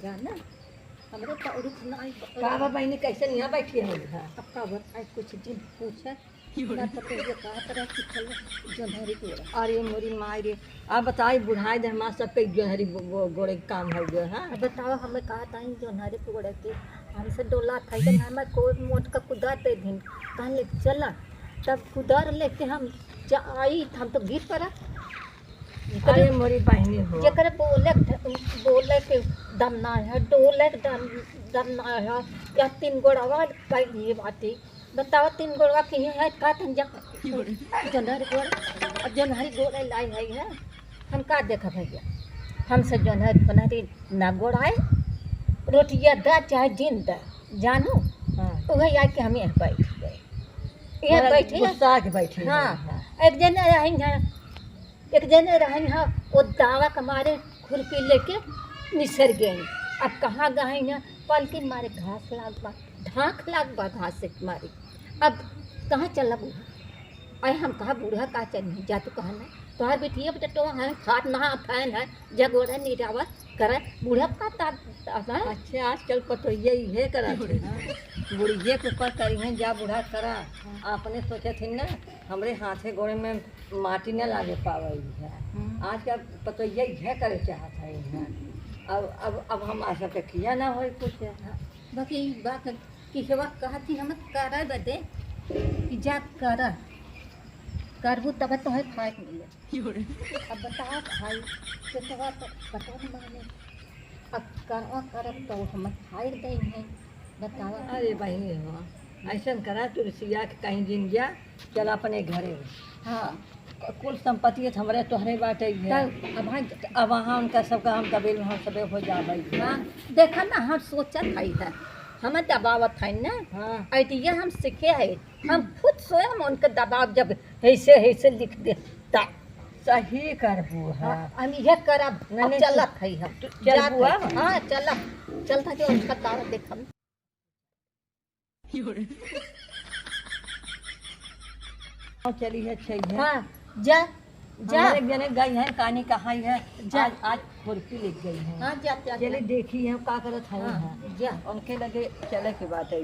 ना हमरे तो रुक ना आई का बहनी कैसे यहाँ बैठी है अब का बताए कुछ दिन पूछे बात तो ये कहा तरह की चल जोनहरी को अरे मोरी माई रे आप बताई बुढ़ाई दे हमारा सबके जोहरी गोड़े के काम हो गया है। अब बताओ हमें कहा था जोनहरी को गोड़े के हमसे डोला था कि हमें कोई मोट का कुदाते दिन कहाँ ले चला तब कुदार लेके हम आई हम तो गिर पड़ा अरे मोरी बहनी हो जकर बोले के दम ना है डोले के दम ना है या तीन गोड़वा ये बाती बताओ तीन गोड़वा की है का तन जा जोनहरी गोड़ अब जोनहरी गोड़ लाई है हम का देखा भैया हमसे जोनहरी बनहरी ना गोड़ाए रोटिया दा चाहे जिन दा जानू वही आके हम यहाँ बैठ गए यहाँ बैठे गुस्सा के बैठी हाँ एक जने रहें हाँ वो दावा के मारे खुरपी लेके निसर गए अब कहाँ गए हैं पलकी मारे घास लाग बा ढाँक लाग बा घास से मारे अब कहाँ चला बूढ़ा अरे हम कहा बूढ़ा का चल जा तू कहा ना तोहार बेटिया बेटा तो है खाट नहा फैन है जगोड़ा निरावा करे बूढ़ा का अच्छा आजकल पतो यही है करा बुढ़िए के ऊपर करी हैं जा बूढ़ा करा आपने सोचे थे ना हमरे हाथे गोड़े में माटी न लागे पावई है आजकल पतो यही है करे चाहत है अब हम आशा पे किया ना हो कुछ बाकी बात कि हेवा कहा थी हम करा बदे कि जा करा करबू तब तो है खाए मिले अब बताओ भाई तो बताओ माने अब करवा करब तो हम खाए दे हैं बताओ अरे बहनी हो ऐसा करा तू सिया के कहीं दिन जा चल अपने घरे हाँ कुल संपत्ति हमारे तोहरे बाटे है अब वहाँ उनका सबका हम दबेल हम सबे हो जाए हाँ देखा ना हम सोचा था है हमें दबावत है ना हाँ आइडिया हम सीखे है हम खुद स्वयं उनका दबाव जब ऐसे लिख देता सही करबू है हम यह करब नहीं, चलत है हम चलबू हाँ चलता जो उसका तार देखम चली है चाहिए हाँ जा एक जने गई है कहानी कहाँ है आज खुरपी लिख गई है हाँ जा चले देखी है का करत है हाँ, जा उनके लगे चले की बात है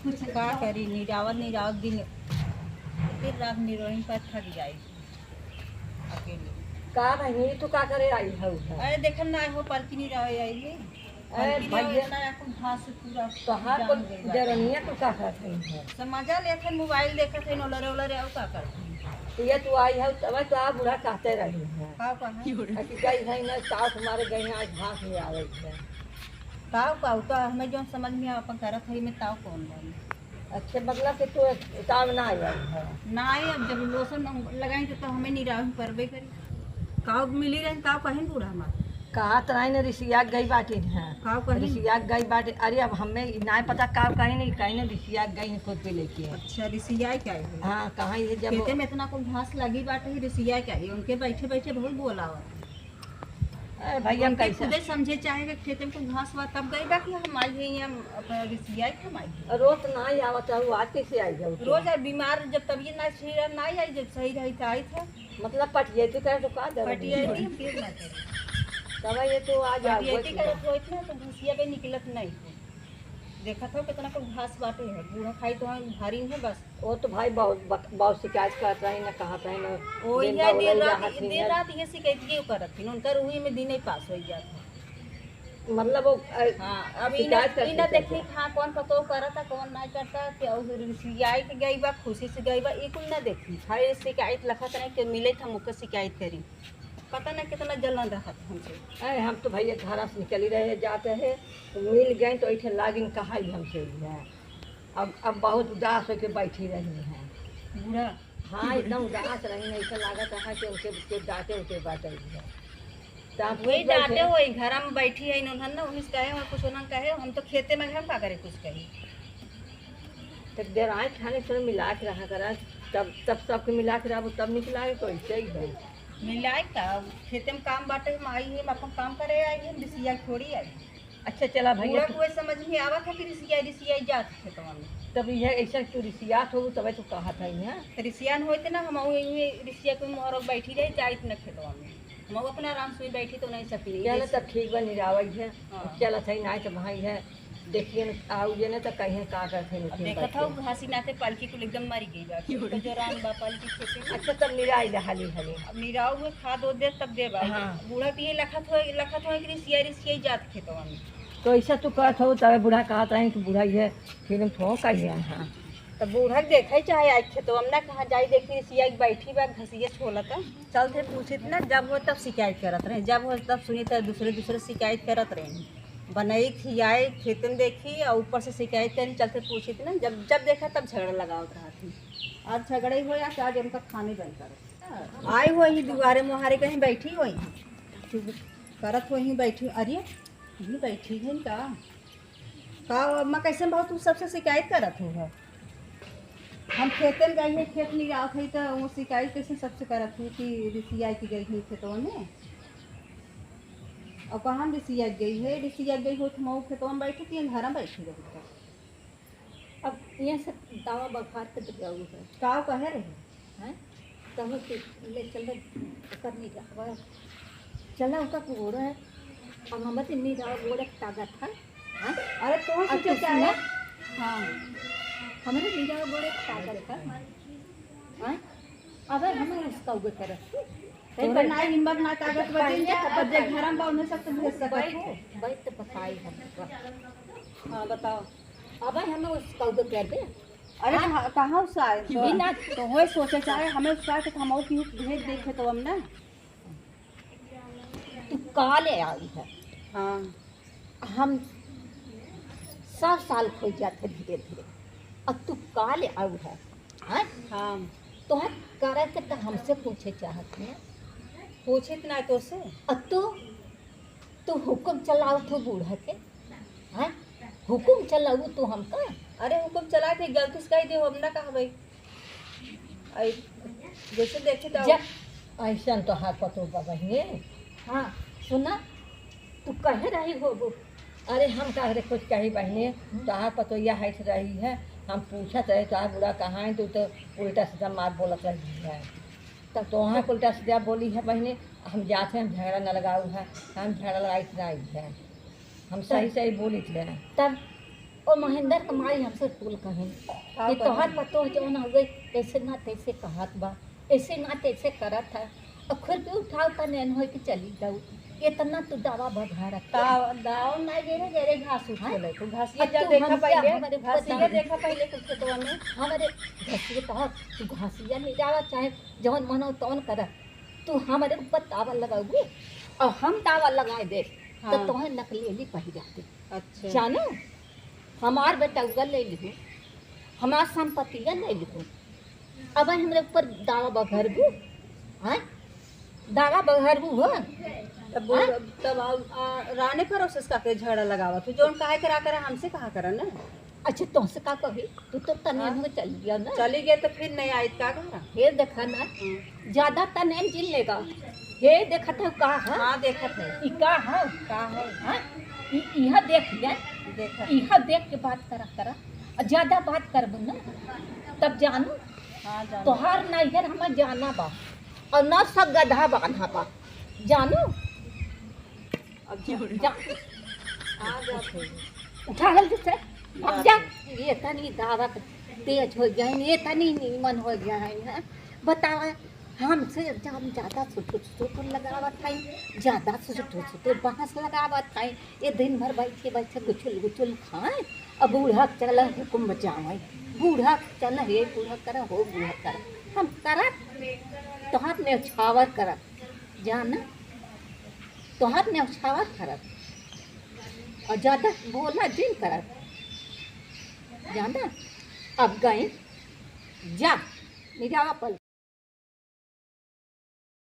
कुछ का करी निरावत दिन फिर रात निरोइन पर थक जाए अकेले का नहीं तू का करे आई है अरे देखन ना हो पलकी नहीं रह आई अरे भैया ना अपन घास से पूरा तोहार को जरनिया तू का करत है समाजा लेखन मोबाइल देखत है नोलरे ओलरे और का करती ये तू आई है तब तो आप बुढ़ा कहते रही है का कहा कि गई है ना साथ हमारे गए हैं आज घास में आ रही है ताव तो हमें जो समझ में अपन करत है में ताव कौन बोल अच्छे मतलब कि तू ताव ना आई है ना आए अब जब लोशन लगाई तो हमें निरावन परबे करी काव मिली रही ताव कहीं पूरा हमारा कहा तो नहीं ना ऋषिया गई बाटी है काव कहीं ऋषिया गई बाटी अरे अब हमें ना पता का कहीं नहीं कहीं ना ऋषिया गई है खुद पे लेके अच्छा रिसिया क्या है हाँ कहाँ ये जब खेते में इतना को घास लगी बाटे ही रिसिया क्या है उनके बैठे बैठे बहुत बोलावा भैया उनके कैसे खुदे समझे चाहे कि खेते में को घास हुआ तब गई बाकी हम आई है यहाँ अपना रिसिया के हम आई रोज ना ही आवत है वो आज कैसे आई जाओ रोज बीमार जब तबीयत ना सही रहा ना आई जब सही रही तो आई था मतलब पटिए तो करे तो का पटी आई थी फिर ना करे तब ये तो आज पटी करे तो इतना तो घसिया पे निकलत नहीं देखा था कितना को घास बाटे है बूढ़ा खाई तो भारी है बस वो तो भाई बहुत शिकायत करता है ना कहा था ना वो ये दिन रात ये शिकायत क्यों करत थी उनका रूही में दिन ही पास हो जाता मतलब वो हाँ अब इना देखी हाँ कौन पतो करता कौन नहीं करता क्या रिसियाई के गई बा खुशी से गई बा एक ना देखी खाली शिकायत लखत नहीं कि मिले था मुझको शिकायत करी पता नहीं कितना जलन रहा था हमसे अरे हम तो भैया घर से निकल ही रहे जाते हैं तो मिल गए तो ऐसे लागिन कहा ही हमसे है अब बहुत उदास होकर बैठी रही हैं बूढ़ा हाँ एकदम उदास रही है ऐसा लागत है कि उनके डांटे उठे बाटे है वही डांटे वही घर में बैठी है इन्होंने ना उन्हें कहे और कुछ ना कहे हम तो खेते में हम का करे कुछ कही तो देर आए खाने से मिला के रहा करा तब सबके मिला के रहा तब निकला तो ऐसे ही है मिलाई का खेते में काम बाटे हम आई है अपन काम करे आई है रिसिया थोड़ी आई अच्छा चला भैया कोई समझ में आवा था कि रिसिया जात खेतवा में तब यह ऐसा क्यों रिसियात हो तब तो कहा था यहाँ रिसियान होते ना हम रिसिया कोई मोहर बैठी रहे जाइत न खेतवा में हम अपना आराम से बैठी तो नहीं सकी चल तब ठीक बा निरावई है हाँ। चल सही ना तो भाई है देखिए न आऊ जे न तो कहीं का करते अब नहीं देखा था घासी नाते पालकी को एकदम मरी गई बा तो जो राम बा पालकी खेती में। अच्छा तब निराई हाली हाली अब निराव हुए खाद ओ दे तब दे बा हाँ। बूढ़ा तो ये लखत हो कि रिसिया जात खेतवा में। तो ऐसा तो कहत हो तब बूढ़ा कहत रहे कि बूढ़ा ये फिल्म थो कहिए हाँ तो बूढ़ा देखे चाहे आज खेतवा में ना कहाँ जाई देखी रिसिया बैठी बा घसिया छोला था चलते पूछित ना जब हो तब शिकायत करत रहे जब हो तब सुनी तो दूसरे शिकायत करत रहे बनाई खियाए खेतन देखी और ऊपर से शिकायत करी चलते पूछी थी ना जब जब देखा तब झगड़ा लगावत रहा थी। आज झगड़ा ही हो या आज उनका खाने बंद करो आई हो ही दुआरे मुहारे कहीं बैठी हो करत हो ही बैठी अरे यही बैठी है का अम्मा कैसे बहुत तू सबसे शिकायत करत हो हम खेतन गई है खेत नहीं आवत है तो वो शिकायत कैसे सबसे करत हूँ कि रिसिया की गई है खेतों में और कहाँ रिसिया गई है रिसिया गई हो तो मऊ खेतों में बैठी थी घर में बैठी रही अब यहाँ से दावा बखार के तो जाऊ है का कहे रहे हैं तब के ले चल कर नहीं रहा चला उसका गोड़ है और हम तो नहीं रहा गोड़ ताकत है हैं अरे तो अब सोचो क्या है हाँ हमारे नहीं रहा गोड़ ताकत है हैं अब हमें उसका उगे कर तो ना हिम्मत ना ताकत बचें जा अब जे घर में बाउने सब तो भेज सकत हो बैठ तो बताई हम हां बताओ अब हमें उसका उगे कर दे अरे कहाँ उससे आए बिना तो हो सोचे चाहे हमें उसका के हम और क्यों भेज देखे तो हम ना तू काले आई है हाँ हम 100 साल खो जाते धीरे धीरे अब तू काले आऊ है हैं हाँ तो हम करे के तो हमसे पूछे चाहते हैं पूछे ना तो से अब तू हुक्म चलाऊ तो बूढ़ा के हैं हुक्म चलाऊ तो हमका अरे हुक्म चला थे गलती से कह दे हम ना कहा भाई आई जैसे देखे तो जब ऐसा तो हाथ पतो बहिए हाँ सुना तू कह रही हो वो अरे हम कह रहे कुछ कही बहने तो हाथ पतो यह हैठ रही है हम पूछत रहे तो बूढ़ा कहाँ है तो उल्टा सीधा मार बोलत रही है तब तो वहाँ को उल्टा सीधा बोली है बहने हम जाते हम झगड़ा न लगाऊ है हम झगड़ा लगाई नहीं है हम सही सही बोली थे तब और महेंद्र कुमारी हमसे टूल कहें कि तोहर पतो जो ना हो गई ऐसे ना तैसे कहत बा ऐसे ना तैसे करत है और खुद भी उठाओ का नैन हो कि चली जाऊ इतना तू दावा बघा रखता दाव ना गेरे गेरे घास उठ ले तो घासिया अब जा तू देखा हमसे पहले हमारे घासिया देखा पहले कुछ तो में हमारे घसिए तो तू घासिया नहीं जावा चाहे जौन मनो तौन कर तू हमारे ऊपर दावा लगाओगी और हम दावा लगाए दे तो हाँ। तुम्हें नकली पही जाती अच्छा जानो हमार बेटा उगल ले लिखूँ हमार संपत्ति ले लिखूँ अब हमारे ऊपर दावा बघरबू हैं दावा बघरबू हो तब राने पर उस का झगड़ा लगावा तू जोन काहे करा कर हमसे कहा करा ना अच्छा तुमसे का कही तू तो तने में चल गया ना चली गए तो फिर नहीं आई का करा हे देखा ना ज्यादा तने जिल लेगा हे देखा था का है हाँ देखा थे ई का है हाँ यह देख ले देखा यह देख के बात करा और ज्यादा बात करबू ना तब जानू हाँ जान तोहार नैहर हमें जाना बा और न सब गधा बांधा बा जानू अब जा आ जाते उठा जल्दी से अब जा ये तनी दावा तेज हो गया है ये तनी नीमन हो गया है बतावा हमसे जब हम ज़्यादा सुटुर लगावत था ज़्यादा सुटुर बाँस लगावत था ये दिन भर बैठे बैठे गुचुल खाए अब बूढ़ा चल हुकुम बचावे बूढ़ा चल हे बूढ़ा कर हो बूढ़ा कर हम करत तोहर ने छावर करत जान तोहर ने छावर करत और ज़्यादा बोला दिन करत जाना अब गए जा निरावा पल